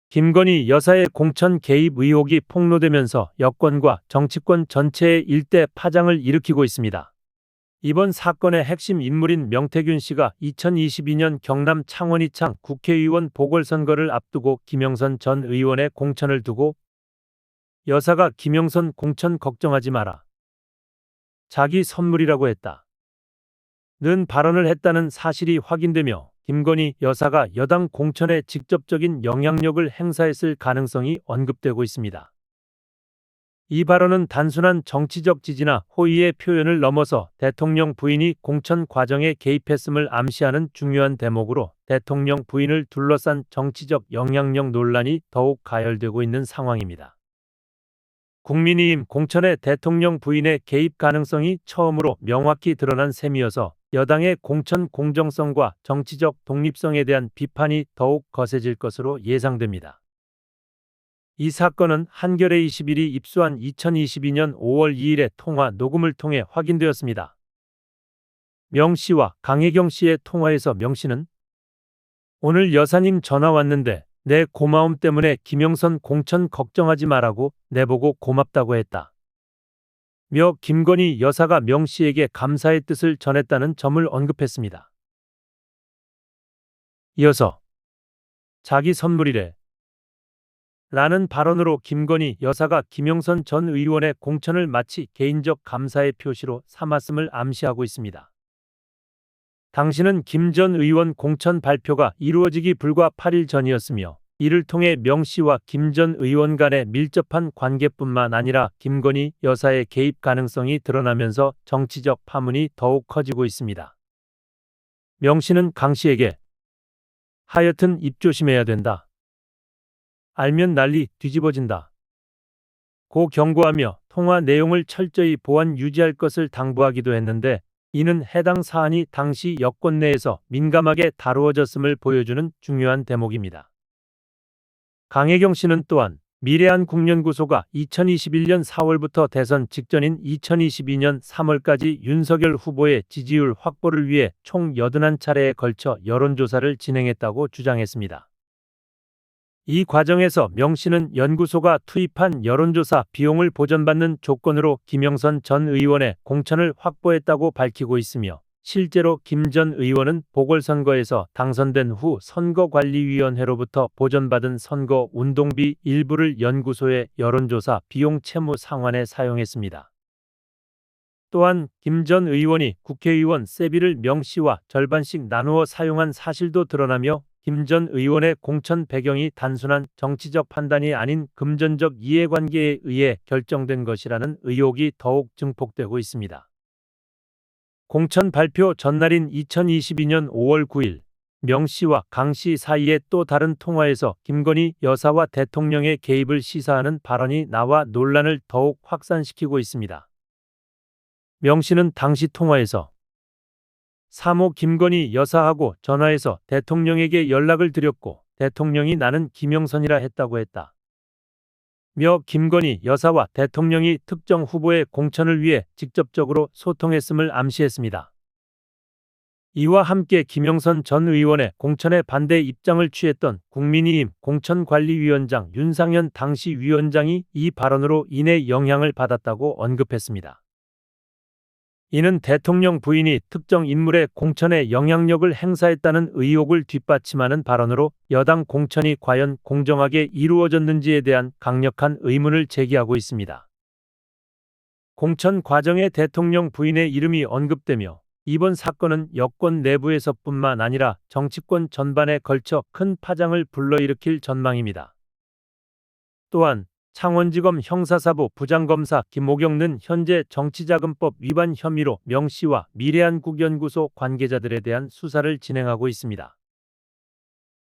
김건희 여사의 공천 개입 의혹이 폭로되면서 여권과 정치권 전체에 일대 파장을 일으키고 있습니다. 이번 사건의 핵심 인물인 명태균 씨가 2022년 경남 창원이창 국회의원 보궐선거를 앞두고 김영선 전 의원의 공천을 두고 여사가 김영선 공천 걱정하지 마라. 자기 선물이라고 했다. 는 발언을 했다는 사실이 확인되며 김건희 여사가 여당 공천에 직접적인 영향력을 행사했을 가능성이 언급되고 있습니다. 이 발언은 단순한 정치적 지지나 호의의 표현을 넘어서 대통령 부인이 공천 과정에 개입했음을 암시하는 중요한 대목으로 대통령 부인을 둘러싼 정치적 영향력 논란이 더욱 가열되고 있는 상황입니다. 국민의힘 공천에 대통령 부인의 개입 가능성이 처음으로 명확히 드러난 셈이어서 여당의 공천 공정성과 정치적 독립성에 대한 비판이 더욱 거세질 것으로 예상됩니다. 이 사건은 한겨레 21이 입수한 2022년 5월 2일의 통화 녹음을 통해 확인되었습니다. 명 씨와 강혜경 씨의 통화에서 명 씨는 "오늘 여사님 전화 왔는데 내 고마움 때문에 김영선 공천 걱정하지 마라고 내보고 고맙다고 했다." 며 김건희 여사가 명 씨에게 감사의 뜻을 전했다는 점을 언급했습니다. 이어서 자기 선물이래 라는 발언으로 김건희 여사가 김영선 전 의원의 공천을 마치 개인적 감사의 표시로 삼았음을 암시하고 있습니다. 당시는 김 전 의원 공천 발표가 이루어지기 불과 8일 전이었으며 이를 통해 명 씨와 김 전 의원 간의 밀접한 관계뿐만 아니라 김건희 여사의 개입 가능성이 드러나면서 정치적 파문이 더욱 커지고 있습니다. 명 씨는 강 씨에게 "하여튼 입 조심해야 된다. 알면 난리 뒤집어진다." 고 경고하며 통화 내용을 철저히 보안 유지할 것을 당부하기도 했는데 이는 해당 사안이 당시 여권 내에서 민감하게 다루어졌음을 보여주는 중요한 대목입니다. 강혜경 씨는 또한 미래한 국연구소가 2021년 4월부터 대선 직전인 2022년 3월까지 윤석열 후보의 지지율 확보를 위해 총 81차례에 걸쳐 여론조사를 진행했다고 주장했습니다. 이 과정에서 명 씨는 연구소가 투입한 여론조사 비용을 보전받는 조건으로 김영선 전 의원의 공천을 확보했다고 밝히고 있으며 실제로 김 전 의원은 보궐선거에서 당선된 후 선거관리위원회로부터 보전받은 선거 운동비 일부를 연구소의 여론조사 비용 채무 상환에 사용했습니다. 또한 김 전 의원이 국회의원 세비를 명 씨와 절반씩 나누어 사용한 사실도 드러나며 김 전 의원의 공천 배경이 단순한 정치적 판단이 아닌 금전적 이해관계에 의해 결정된 것이라는 의혹이 더욱 증폭되고 있습니다. 공천 발표 전날인 2022년 5월 9일 명 씨와 강 씨 사이의 또 다른 통화에서 김건희 여사와 대통령의 개입을 시사하는 발언이 나와 논란을 더욱 확산시키고 있습니다. 명 씨는 당시 통화에서 "사모 김건희 여사하고 전화해서 대통령에게 연락을 드렸고 대통령이 나는 김영선이라 했다고 했다." 며 김건희 여사와 대통령이 특정 후보의 공천을 위해 직접적으로 소통했음을 암시했습니다. 이와 함께 김영선 전 의원의 공천에 반대 입장을 취했던 국민의힘 공천관리위원장 윤상현 당시 위원장이 이 발언으로 인해 영향을 받았다고 언급했습니다. 이는 대통령 부인이 특정 인물의 공천에 영향력을 행사했다는 의혹을 뒷받침하는 발언으로 여당 공천이 과연 공정하게 이루어졌는지에 대한 강력한 의문을 제기하고 있습니다. 공천 과정에 대통령 부인의 이름이 언급되며 이번 사건은 여권 내부에서뿐만 아니라 정치권 전반에 걸쳐 큰 파장을 불러일으킬 전망입니다. 또한 창원지검 형사사부 부장검사 김호경은 현재 정치자금법 위반 혐의로 명 씨와 미래한국연구소 관계자들에 대한 수사를 진행하고 있습니다.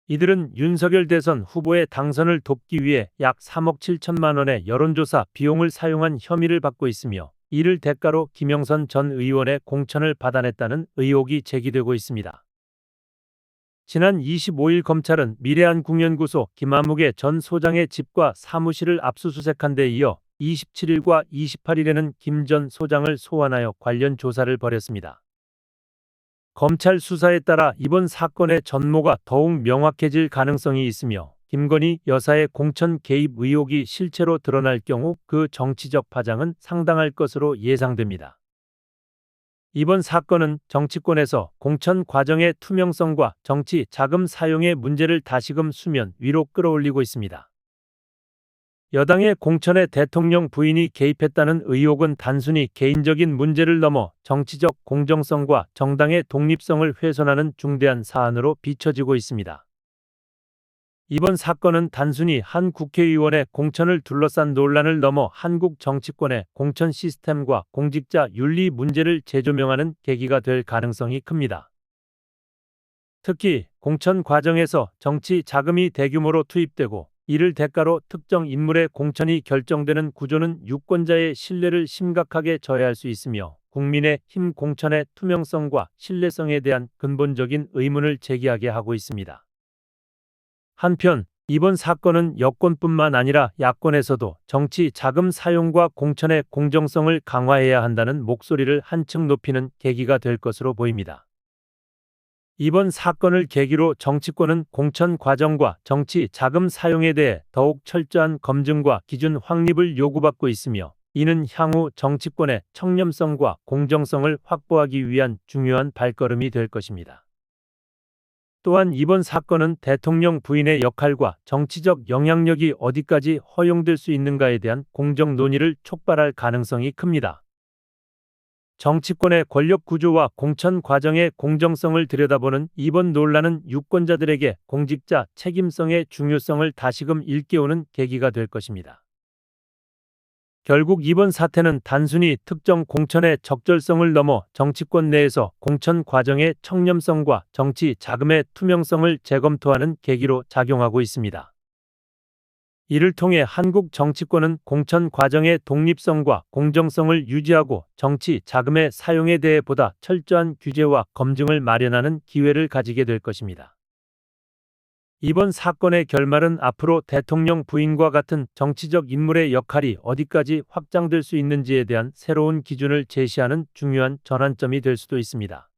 이들은 윤석열 대선 후보의 당선을 돕기 위해 약 3억 7천만 원의 여론조사 비용을 사용한 혐의를 받고 있으며 이를 대가로 김영선 전 의원의 공천을 받아냈다는 의혹이 제기되고 있습니다. 지난 25일 검찰은 미래한국연구소 김아무개 전 소장의 집과 사무실을 압수수색한 데 이어 27일과 28일에는 김 전 소장을 소환하여 관련 조사를 벌였습니다. 검찰 수사에 따라 이번 사건의 전모가 더욱 명확해질 가능성이 있으며 김건희 여사의 공천 개입 의혹이 실체로 드러날 경우 그 정치적 파장은 상당할 것으로 예상됩니다. 이번 사건은 정치권에서 공천 과정의 투명성과 정치 자금 사용의 문제를 다시금 수면 위로 끌어올리고 있습니다. 여당의 공천에 대통령 부인이 개입했다는 의혹은 단순히 개인적인 문제를 넘어 정치적 공정성과 정당의 독립성을 훼손하는 중대한 사안으로 비춰지고 있습니다. 이번 사건은 단순히 한 국회의원의 공천을 둘러싼 논란을 넘어 한국 정치권의 공천 시스템과 공직자 윤리 문제를 재조명하는 계기가 될 가능성이 큽니다. 특히 공천 과정에서 정치 자금이 대규모로 투입되고 이를 대가로 특정 인물의 공천이 결정되는 구조는 유권자의 신뢰를 심각하게 저해할 수 있으며 국민의 힘 공천의 투명성과 신뢰성에 대한 근본적인 의문을 제기하게 하고 있습니다. 한편 이번 사건은 여권뿐만 아니라 야권에서도 정치 자금 사용과 공천의 공정성을 강화해야 한다는 목소리를 한층 높이는 계기가 될 것으로 보입니다. 이번 사건을 계기로 정치권은 공천 과정과 정치 자금 사용에 대해 더욱 철저한 검증과 기준 확립을 요구받고 있으며 이는 향후 정치권의 청렴성과 공정성을 확보하기 위한 중요한 발걸음이 될 것입니다. 또한 이번 사건은 대통령 부인의 역할과 정치적 영향력이 어디까지 허용될 수 있는가에 대한 공정 논의를 촉발할 가능성이 큽니다. 정치권의 권력 구조와 공천 과정의 공정성을 들여다보는 이번 논란은 유권자들에게 공직자 책임성의 중요성을 다시금 일깨우는 계기가 될 것입니다. 결국 이번 사태는 단순히 특정 공천의 적절성을 넘어 정치권 내에서 공천 과정의 청렴성과 정치 자금의 투명성을 재검토하는 계기로 작용하고 있습니다. 이를 통해 한국 정치권은 공천 과정의 독립성과 공정성을 유지하고 정치 자금의 사용에 대해 보다 철저한 규제와 검증을 마련하는 기회를 가지게 될 것입니다. 이번 사건의 결말은 앞으로 대통령 부인과 같은 정치적 인물의 역할이 어디까지 확장될 수 있는지에 대한 새로운 기준을 제시하는 중요한 전환점이 될 수도 있습니다.